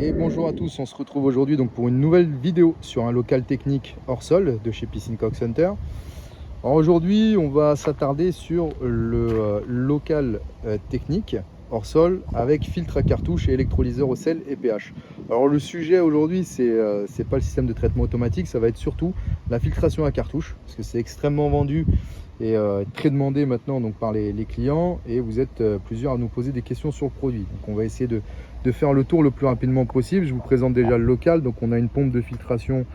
Et bonjour à tous, on se retrouve aujourd'hui donc pour une nouvelle vidéo sur un local technique hors sol de chez Piscine Cock Center. Alors aujourd'hui, on va s'attarder sur le local technique hors sol avec filtre à cartouche et électrolyseur au sel et pH. Alors le sujet aujourd'hui, c'est pas le système de traitement automatique, ça va être surtout la filtration à cartouche parce que c'est extrêmement vendu et très demandé maintenant donc, par les clients, et vous êtes plusieurs à nous poser des questions sur le produit. Donc on va essayer de faire le tour le plus rapidement possible. Je vous présente déjà le local. Donc on a une pompe de filtration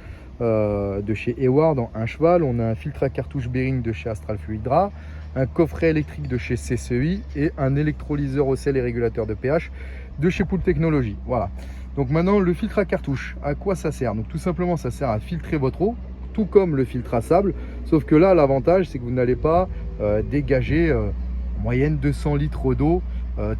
de chez Eward en 1 cheval, on a un filtre à cartouche Bearing de chez Astral Fluidra, un coffret électrique de chez CCI et un électrolyseur au sel et régulateur de pH de chez Pool Technology. Voilà. Donc maintenant, le filtre à cartouche, à quoi ça sert? Donc tout simplement, ça sert à filtrer votre eau, tout comme le filtre à sable, sauf que là, l'avantage, c'est que vous n'allez pas dégager en moyenne 200 litres d'eau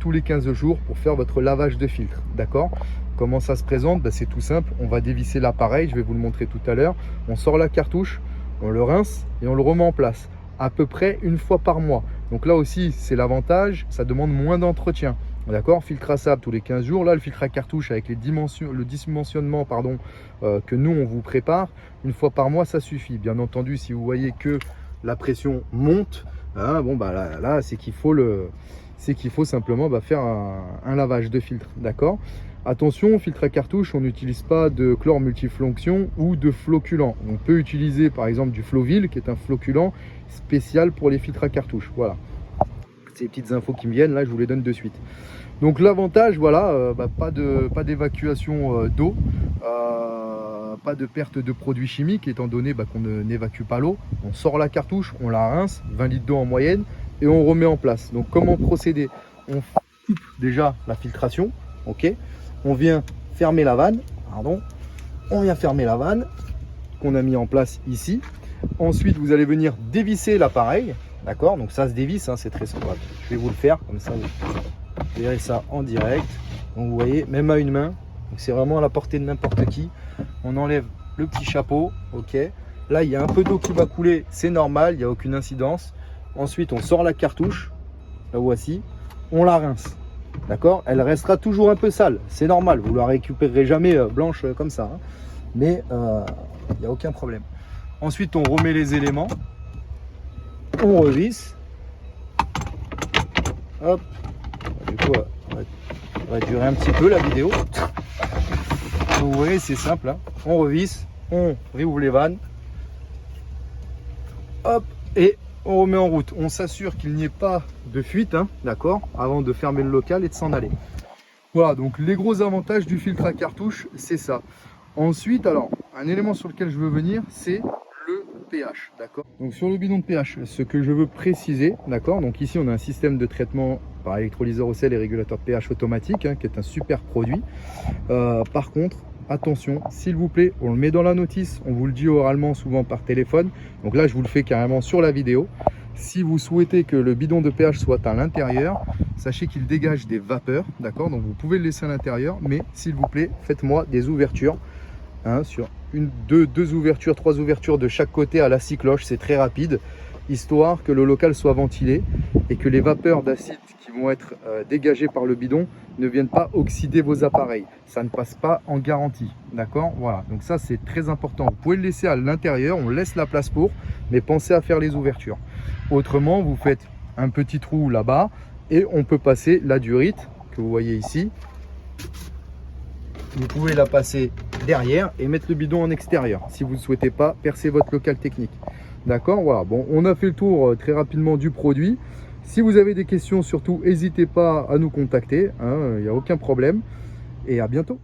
tous les 15 jours pour faire votre lavage de filtre. D'accord? Comment ça se présente? C'est tout simple, on va dévisser l'appareil, je vais vous le montrer tout à l'heure. On sort la cartouche, on le rince et on le remet en place, à peu près une fois par mois. Donc là aussi, c'est l'avantage, ça demande moins d'entretien. D'accord, filtre à sable tous les 15 jours. Là, le filtre à cartouche avec le dimensionnement que nous, on vous prépare, une fois par mois, ça suffit. Bien entendu, si vous voyez que la pression monte, hein, bon, là c'est qu'il faut simplement faire un lavage de filtre. D'accord. Attention, filtre à cartouche, on n'utilise pas de chlore multifonction ou de floculant. On peut utiliser par exemple du Flovil, qui est un floculant spécial pour les filtres à cartouche. Voilà. Ces petites infos qui me viennent, là, je vous les donne de suite. Donc l'avantage, voilà, pas d'évacuation d'eau, pas de perte de produits chimiques, étant donné qu'on n'évacue pas l'eau. On sort la cartouche, on la rince, 20 litres d'eau en moyenne, et on remet en place. Donc comment procéder? On coupe déjà la filtration, ok. On vient fermer la vanne, on vient fermer la vanne qu'on a mis en place ici. Ensuite, vous allez venir dévisser l'appareil, d'accord? Donc ça se dévisse, hein, c'est très simple. Je vais vous le faire, comme ça vous verrez ça en direct. Donc vous voyez, même à une main, c'est vraiment à la portée de n'importe qui. On enlève le petit chapeau, ok. Là, il y a un peu d'eau qui va couler, c'est normal, il n'y a aucune incidence. Ensuite, on sort la cartouche, la voici, on la rince. D'accord, elle restera toujours un peu sale, c'est normal, vous la récupérerez jamais blanche comme ça, hein. Mais il n'y a aucun problème. Ensuite, on remet les éléments, on revisse, hop, du coup, on va durer un petit peu la vidéo. Vous voyez, c'est simple, hein. On revisse, on réouvre les vannes, hop, et on remet en route. On s'assure qu'il n'y ait pas de fuite, hein, d'accord, avant de fermer le local et de s'en aller. Voilà, donc les gros avantages du filtre à cartouche, c'est ça. Ensuite, alors, un élément sur lequel je veux venir, c'est le pH, d'accord. Donc sur le bidon de pH, ce que je veux préciser, d'accord, donc ici on a un système de traitement par électrolyseur au sel et régulateur de pH automatique, hein, qui est un super produit. Par contre, attention, s'il vous plaît, on le met dans la notice, on vous le dit oralement, souvent par téléphone. Donc là, je vous le fais carrément sur la vidéo. Si vous souhaitez que le bidon de pH soit à l'intérieur, sachez qu'il dégage des vapeurs, d'accord. Donc vous pouvez le laisser à l'intérieur, mais s'il vous plaît, faites-moi des ouvertures, hein, sur deux ouvertures, 3 ouvertures de chaque côté à la scie cloche, c'est très rapide, histoire que le local soit ventilé et que les vapeurs d'acide qui vont être dégagées par le bidon ne viennent pas oxyder vos appareils. Ça ne passe pas en garantie, d'accord. Voilà, donc ça c'est très important. Vous pouvez le laisser à l'intérieur, on laisse la place pour, mais pensez à faire les ouvertures. Autrement, vous faites un petit trou là-bas et on peut passer la durite que vous voyez ici. Vous pouvez la passer derrière et mettre le bidon en extérieur si vous ne souhaitez pas percer votre local technique. D'accord, voilà. Bon, on a fait le tour très rapidement du produit. Si vous avez des questions, surtout, n'hésitez pas à nous contacter, hein, il n'y a aucun problème. Et à bientôt.